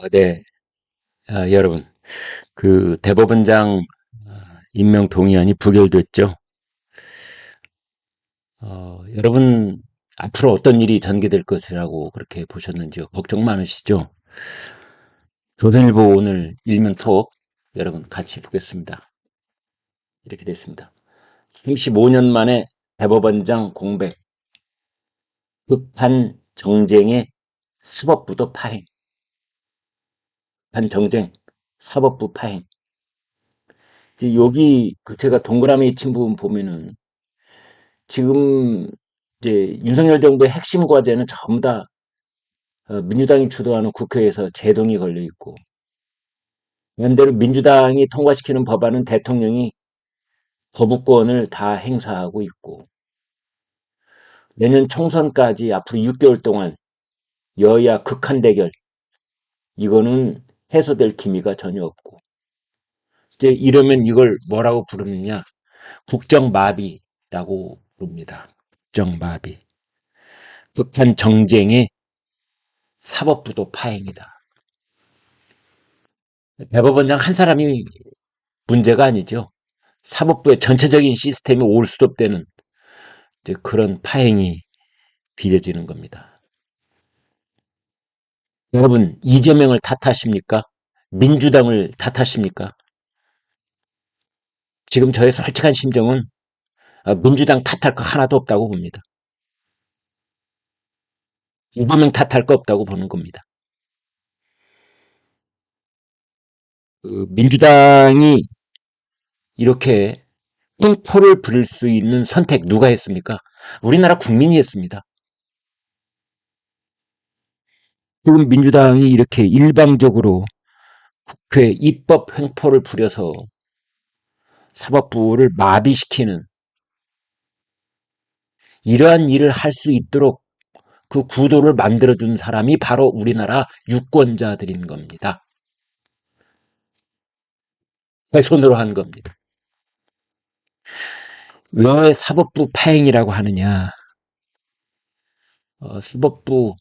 네. 여러분, 그 대법원장 임명 동의안이 부결됐죠. 여러분, 앞으로 어떤 일이 전개될 것이라고 그렇게 보셨는지요? 걱정 많으시죠? 조선일보 오늘 일면 톡 여러분 같이 보겠습니다. 이렇게 됐습니다. 35년 만에 대법원장 공백, 극한 정쟁의 사법부도 파행, 한 정쟁, 사법부 파행. 이제 여기 그 제가 동그라미 친 부분 보면은 지금 이제 윤석열 정부의 핵심 과제는 전부 다 민주당이 주도하는 국회에서 제동이 걸려 있고, 반대로 민주당이 통과시키는 법안은 대통령이 거부권을 다 행사하고 있고, 내년 총선까지 앞으로 6개월 동안 여야 극한 대결, 이거는 해소될 기미가 전혀 없고, 이제 이러면 이걸 뭐라고 부르느냐? 국정마비라고 부릅니다. 국정마비. 극한 정쟁의 사법부도 파행이다. 대법원장 한 사람이 문제가 아니죠. 사법부의 전체적인 시스템이 올수톱되는 이제 그런 파행이 빚어지는 겁니다. 여러분, 이재명을 탓하십니까? 민주당을 탓하십니까? 지금 저의 솔직한 심정은 민주당 탓할 거 하나도 없다고 봅니다. 이재명 탓할 거 없다고 보는 겁니다. 민주당이 이렇게 횡포를 부릴 수 있는 선택 누가 했습니까? 우리나라 국민이 했습니다. 지금 민주당이 이렇게 일방적으로 그 입법 횡포를 부려서 사법부를 마비시키는 이러한 일을 할 수 있도록 그 구도를 만들어준 사람이 바로 우리나라 유권자들인 겁니다. 제 손으로 한 겁니다. 왜 사법부 파행이라고 하느냐? 사법부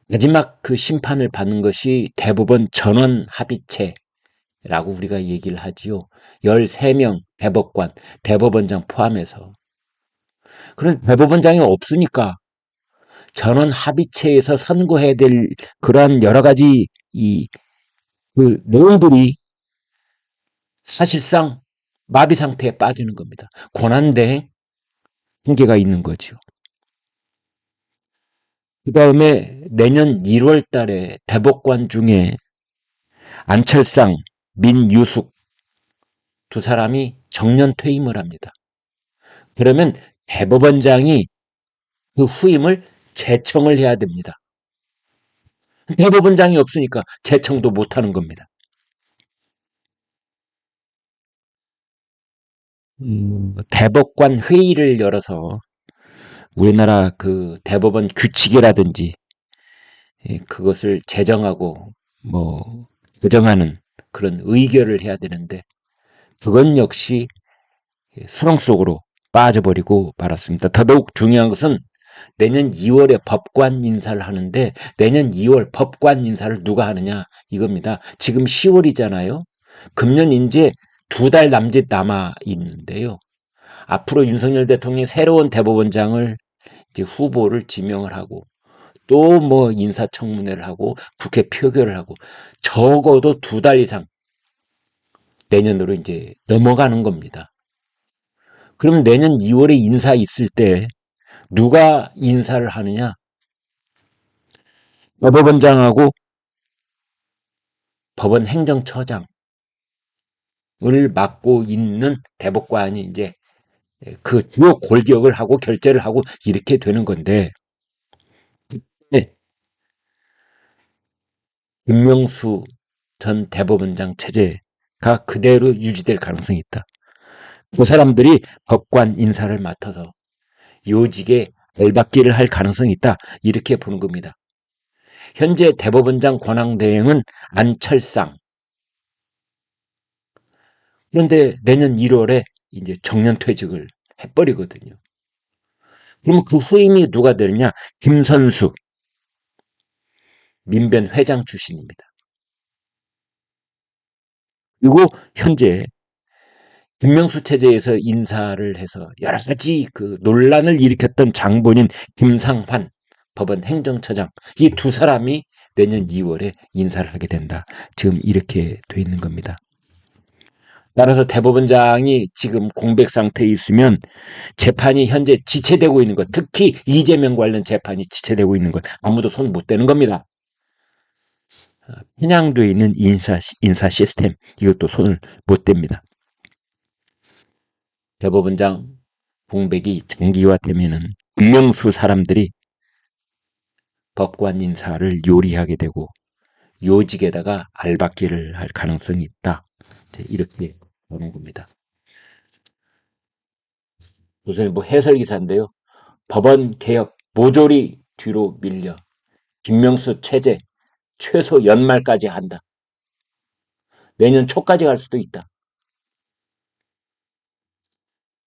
마지막 그 심판을 받는 것이 대법원 전원 합의체라고 우리가 얘기를 하지요. 13명 대법관, 대법원장 포함해서. 그런 대법원장이 없으니까 전원 합의체에서 선고해야 될 그러한 여러 가지 그 내용들이 사실상 마비 상태에 빠지는 겁니다. 권한대행 한계가 있는 거죠. 그 다음에 내년 1월 달에 대법관 중에 안철상, 민유숙 두 사람이 정년 퇴임을 합니다. 그러면 대법원장이 그 후임을 제청을 해야 됩니다. 대법원장이 없으니까 제청도 못하는 겁니다. 대법관 회의를 열어서 우리나라 그 대법원 규칙이라든지 그것을 제정하고 뭐 개정하는 그런 의결을 해야 되는데 그건 역시 수렁 속으로 빠져버리고 말았습니다. 더더욱 중요한 것은 내년 2월에 법관 인사를 하는데 내년 2월 법관 인사를 누가 하느냐 이겁니다. 지금 10월이잖아요. 금년 이제 2달 남짓 남아 있는데요. 앞으로 윤석열 대통령이 새로운 대법원장을 이제 후보를 지명을 하고 또 뭐 인사청문회를 하고 국회 표결을 하고 적어도 2달 이상 내년으로 이제 넘어가는 겁니다. 그러면 내년 2월에 인사 있을 때 누가 인사를 하느냐? 대법원장하고 법원 행정처장을 맡고 있는 대법관이 이제 그 주요 골격을 하고 결재를 하고 이렇게 되는 건데 네. 김명수 전 대법원장 체제가 그대로 유지될 가능성이 있다. 그 사람들이 법관 인사를 맡아서 요직에 열받기를 할 가능성이 있다. 이렇게 보는 겁니다. 현재 대법원장 권한대행은 안철상. 그런데 내년 1월에 이제 정년퇴직을 해버리거든요. 그러면 그 후임이 누가 되느냐? 김선수, 민변 회장 출신입니다. 그리고 현재 김명수 체제에서 인사를 해서 여러 가지 그 논란을 일으켰던 장본인 김상환 법원 행정처장, 이 두 사람이 내년 2월에 인사를 하게 된다. 지금 이렇게 돼 있는 겁니다. 따라서 대법원장이 지금 공백 상태에 있으면 재판이 현재 지체되고 있는 것, 특히 이재명 관련 재판이 지체되고 있는 것, 아무도 손 못 대는 겁니다. 편향되어 있는 인사 시스템, 이것도 손을 못 댑니다. 대법원장 공백이 장기화되면은 김명수 사람들이 법관 인사를 요리하게 되고 요직에다가 알박기를 할 가능성이 있다. 이렇게 보는 겁니다. 우선 뭐 해설 기사인데요. 법원 개혁 모조리 뒤로 밀려 김명수 체제 최소 연말까지 한다. 내년 초까지 갈 수도 있다.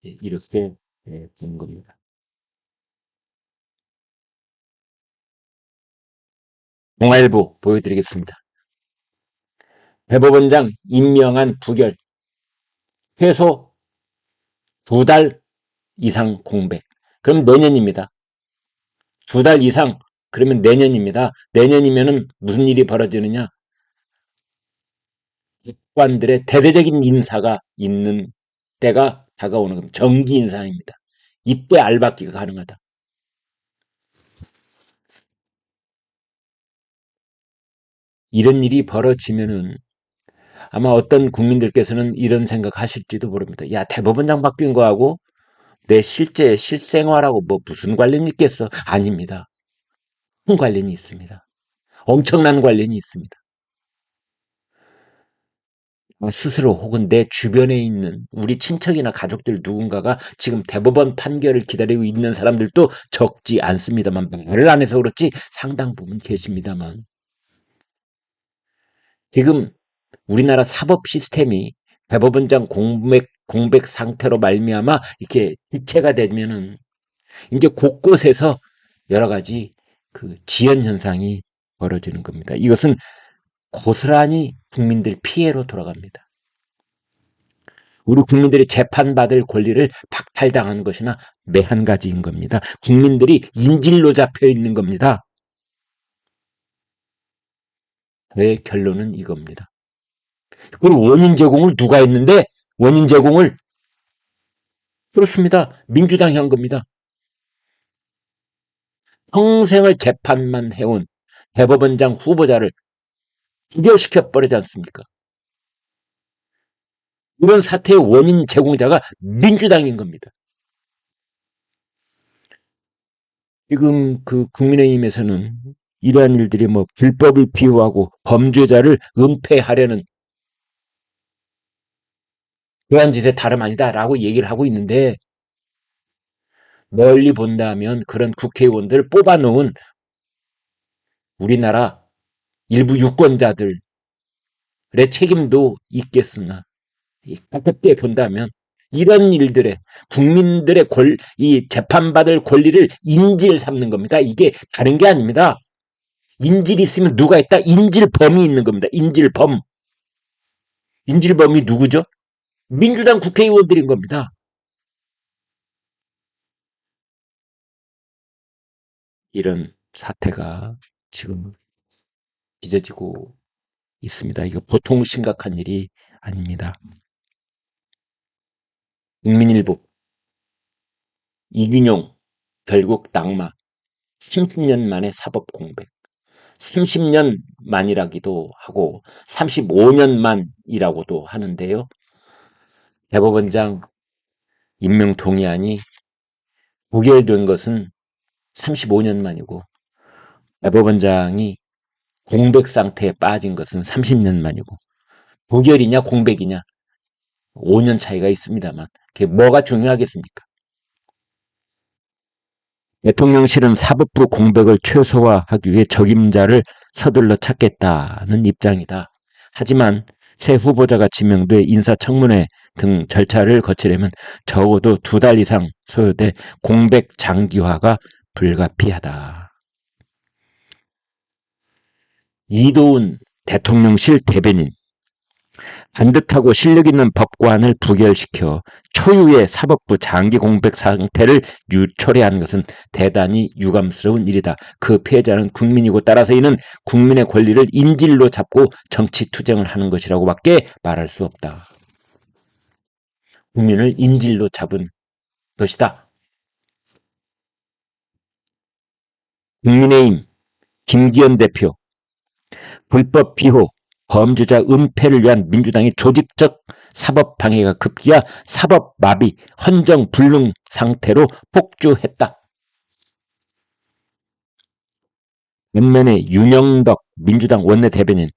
이렇게 보는 겁니다. 동아일보 보여드리겠습니다. 대법원장 임명한 부결 최소 2달 이상 공백. 그럼 내년입니다. 2달 이상 그러면 내년입니다. 내년이면은 무슨 일이 벌어지느냐? 법관들의 대대적인 인사가 있는 때가 다가오는 겁니다. 정기 인사입니다. 이때 알박기가 가능하다. 이런 일이 벌어지면은 아마 어떤 국민들께서는 이런 생각하실지도 모릅니다. 야, 대법원장 바뀐 거하고 내 실제 실생활하고 뭐 무슨 관련이 있겠어? 아닙니다. 큰 관련이 있습니다. 엄청난 관련이 있습니다. 스스로 혹은 내 주변에 있는 우리 친척이나 가족들 누군가가 지금 대법원 판결을 기다리고 있는 사람들도 적지 않습니다만, 말을 안 해서 그렇지 상당 부분 계십니다만, 지금 우리나라 사법 시스템이 대법원장 공백 상태로 말미암아 이렇게 지체가 되면은 이제 곳곳에서 여러 가지 그 지연 현상이 벌어지는 겁니다. 이것은 고스란히 국민들 피해로 돌아갑니다. 우리 국민들이 재판받을 권리를 박탈당하는 것이나 매한 가지인 겁니다. 국민들이 인질로 잡혀 있는 겁니다. 왜 결론은 이겁니다. 그럼 원인 제공을 누가 했는데 원인 제공을 그렇습니다. 민주당이 한 겁니다. 평생을 재판만 해온 대법원장 후보자를 기결시켜 버리지 않습니까? 이런 사태의 원인 제공자가 민주당인 겁니다. 지금 그 국민의힘에서는 이러한 일들이 뭐 불법을 비호하고 범죄자를 은폐하려는 그러한 짓에 다름 아니다라고 얘기를 하고 있는데, 멀리 본다면 그런 국회의원들 뽑아놓은 우리나라 일부 유권자들의 책임도 있겠으나, 가볍게 본다면 이런 일들에 국민들의 이 재판받을 권리를 인질 삼는 겁니다. 이게 다른 게 아닙니다. 인질이 있으면 누가 있다? 인질범이 있는 겁니다. 인질범. 인질범이 누구죠? 민주당 국회의원들인 겁니다. 이런 사태가 지금 빚어지고 있습니다. 이거 보통 심각한 일이 아닙니다. 국민일보 이균용 결국 낙마 30년 만에 사법 공백. 30년 만이라기도 하고 35년 만이라고도 하는데요. 대법원장 임명 동의안이 부결된 것은 35년 만이고 대법원장이 공백 상태에 빠진 것은 30년 만이고, 부결이냐 공백이냐 5년 차이가 있습니다만 그게 뭐가 중요하겠습니까? 대통령실은 사법부 공백을 최소화하기 위해 적임자를 서둘러 찾겠다는 입장이다. 하지만 새 후보자가 지명돼 인사청문회 등 절차를 거치려면 적어도 2달 이상 소요돼 공백 장기화가 불가피하다. 이도운 대통령실 대변인, 반듯하고 실력 있는 법관을 부결시켜 초유의 사법부 장기 공백 상태를 처리하는 것은 대단히 유감스러운 일이다. 그 피해자는 국민이고 따라서 이는 국민의 권리를 인질로 잡고 정치 투쟁을 하는 것이라고밖에 말할 수 없다. 국민을 인질로 잡은 것이다. 국민의힘 김기현 대표, 불법 비호, 범죄자 은폐를 위한 민주당의 조직적 사법 방해가 급기야 사법 마비, 헌정 불능 상태로 폭주했다. 반면에 윤영덕 민주당 원내대변인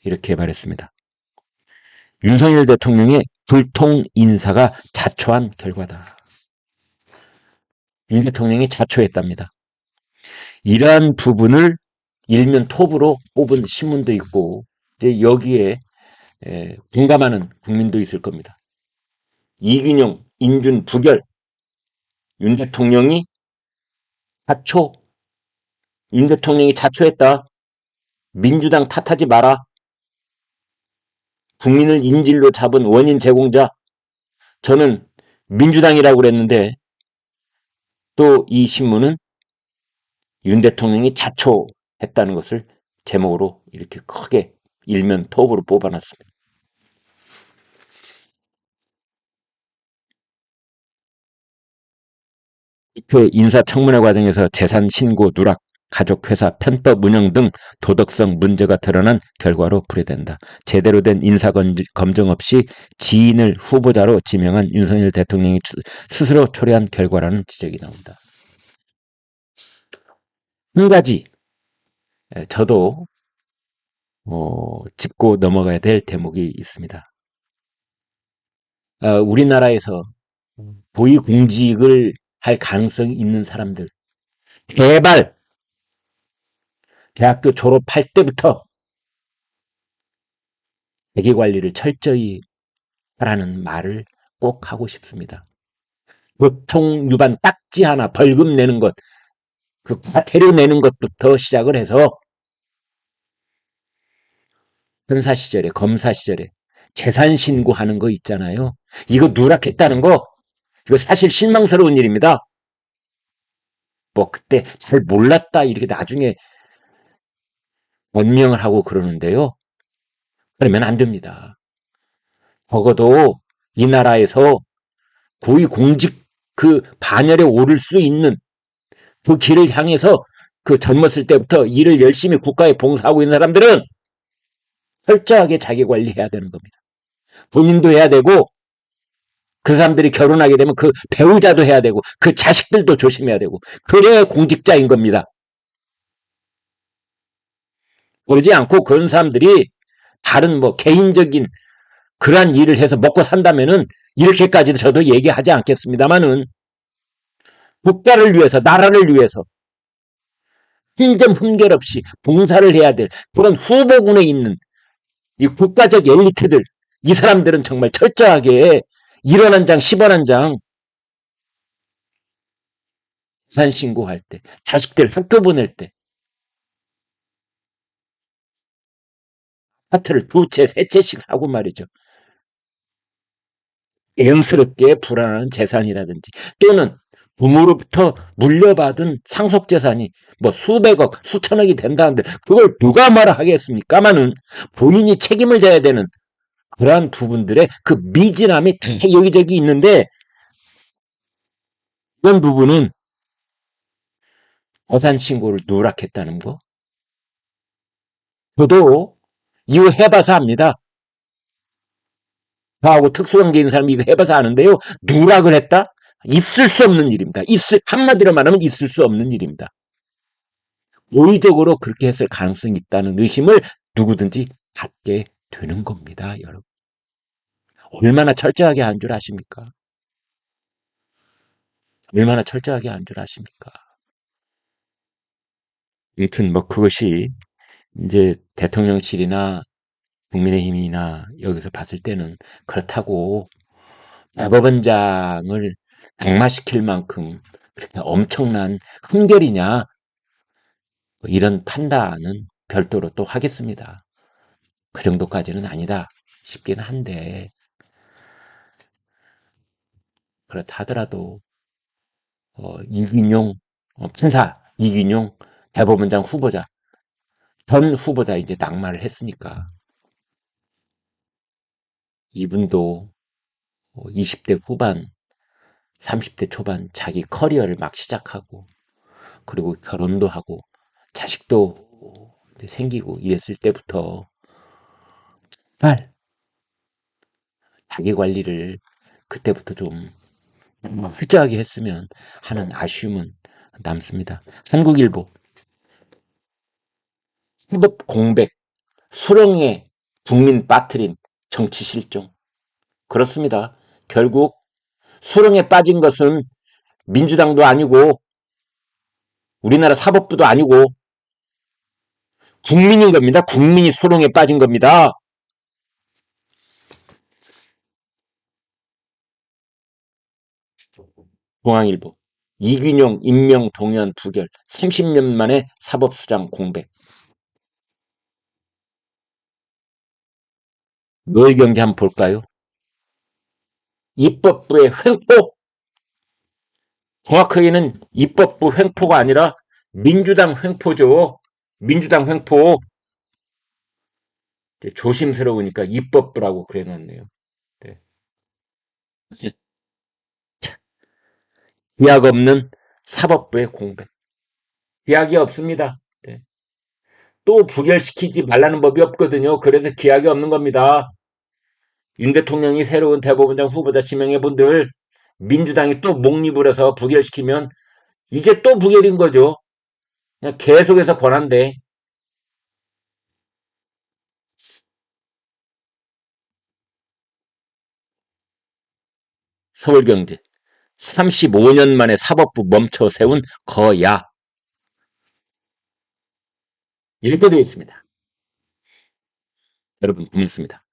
이렇게 말했습니다. 윤석열 대통령의 불통 인사가 자초한 결과다. 윤 대통령이 자초했답니다. 이러한 부분을 일면 톱으로 뽑은 신문도 있고 이제 여기에 공감하는 국민도 있을 겁니다. 이균용, 인준 부결, 윤 대통령이 윤 대통령이 자초했다. 민주당 탓하지 마라. 국민을 인질로 잡은 원인 제공자. 저는 민주당이라고 그랬는데 또 이 신문은 윤 대통령이 자초했다는 것을 제목으로 이렇게 크게 일면 톱으로 뽑아놨습니다. 그 인사청문회 과정에서 재산 신고 누락, 가족회사 편법 운영 등 도덕성 문제가 드러난 결과로 풀이된다. 제대로 된 인사검증 없이 지인을 후보자로 지명한 윤석열 대통령이 스스로 초래한 결과라는 지적이 나온다. 한 가지 저도 짚고 넘어가야 될 대목이 있습니다. 우리나라에서 고위공직을 할 가능성이 있는 사람들, 제발 대학교 졸업할 때부터 자기관리를 철저히 하라는 말을 꼭 하고 싶습니다. 교통 위반 딱지 하나 벌금 내는 것, 그 과태료 내는 것부터 시작을 해서 판사 시절에, 검사 시절에 재산 신고하는 거 있잖아요. 이거 누락했다는 거, 이거 사실 실망스러운 일입니다. 뭐 그때 잘 몰랐다 이렇게 나중에 변명을 하고 그러는데요. 그러면 안 됩니다. 적어도 이 나라에서 고위공직 그 반열에 오를 수 있는 그 길을 향해서 그 젊었을 때부터 일을 열심히 국가에 봉사하고 있는 사람들은 철저하게 자기 관리해야 되는 겁니다. 본인도 해야 되고 그 사람들이 결혼하게 되면 그 배우자도 해야 되고 그 자식들도 조심해야 되고 그래야 공직자인 겁니다. 그러지 않고 그런 사람들이 다른 뭐 개인적인 그러한 일을 해서 먹고 산다면은 이렇게까지도 저도 얘기하지 않겠습니다만은 국가를 위해서 나라를 위해서 흠좀 흠결 없이 봉사를 해야 될 그런 후보군에 있는 이 국가적 엘리트들 이 사람들은 정말 철저하게 1원 한 장, 10원 한 장 재산 신고할 때, 자식들 학교 보낼 때 아파트를 2채, 3채씩 사고 말이죠. 애연스럽게 불안한 재산이라든지 또는 부모로부터 물려받은 상속재산이 뭐 수백억, 수천억이 된다는데 그걸 누가 말을 하겠습니까마는 본인이 책임을 져야 되는 그러한 부분들의 그 미진함이 여기저기 있는데 이런 부분은 재산 신고를 누락했다는 거 저도 이거 해봐서 압니다. 저하고 특수관계인 사람이 이거 해봐서 아는데요. 누락을 했다? 있을 수 없는 일입니다. 한마디로 말하면 있을 수 없는 일입니다. 고의적으로 그렇게 했을 가능성이 있다는 의심을 누구든지 갖게 되는 겁니다, 여러분. 얼마나 철저하게 한 줄 아십니까? 얼마나 철저하게 한 줄 아십니까? 아무튼 뭐 그것이 이제 대통령실이나 국민의힘이나 여기서 봤을 때는 그렇다고 대법원장을 낙마시킬 만큼 그렇게 엄청난 흠결이냐 뭐 이런 판단은 별도로 또 하겠습니다. 그 정도까지는 아니다 싶기는 한데, 그렇다 하더라도 이균용 판사 이균용 대법원장 후보자 전 후보자 이제 낙마를 했으니까 이분도 20대 후반 30대 초반 자기 커리어를 막 시작하고 그리고 결혼도 하고 자식도 이제 생기고 이랬을 때부터 정말 자기 관리를 그때부터 좀 철저하게 했으면 하는 아쉬움은 남습니다. 한국일보 사법 공백 수렁에 국민 빠뜨린 정치 실종. 그렇습니다. 결국 수렁에 빠진 것은 민주당도 아니고 우리나라 사법부도 아니고 국민인 겁니다. 국민이 수렁에 빠진 겁니다. 중앙일보 이균용 임명 동의안 부결 30년 만에 사법수장 공백. 노회경제 한번 볼까요? 입법부의 횡포. 정확하게는 입법부 횡포가 아니라 민주당 횡포죠. 민주당 횡포. 조심스러우니까 입법부라고 그래놨네요. 네. 기약 없는 사법부의 공백. 기약이 없습니다. 네. 또 부결시키지 말라는 법이 없거든요. 그래서 기약이 없는 겁니다. 윤 대통령이 새로운 대법원장 후보자 지명해본들 민주당이 또 목립을 해서 부결시키면 이제 또 부결인 거죠. 그냥 계속해서 권한대. 서울경제 35년 만에 사법부 멈춰 세운 거야. 이렇게 되어 있습니다. 여러분 고맙습니다.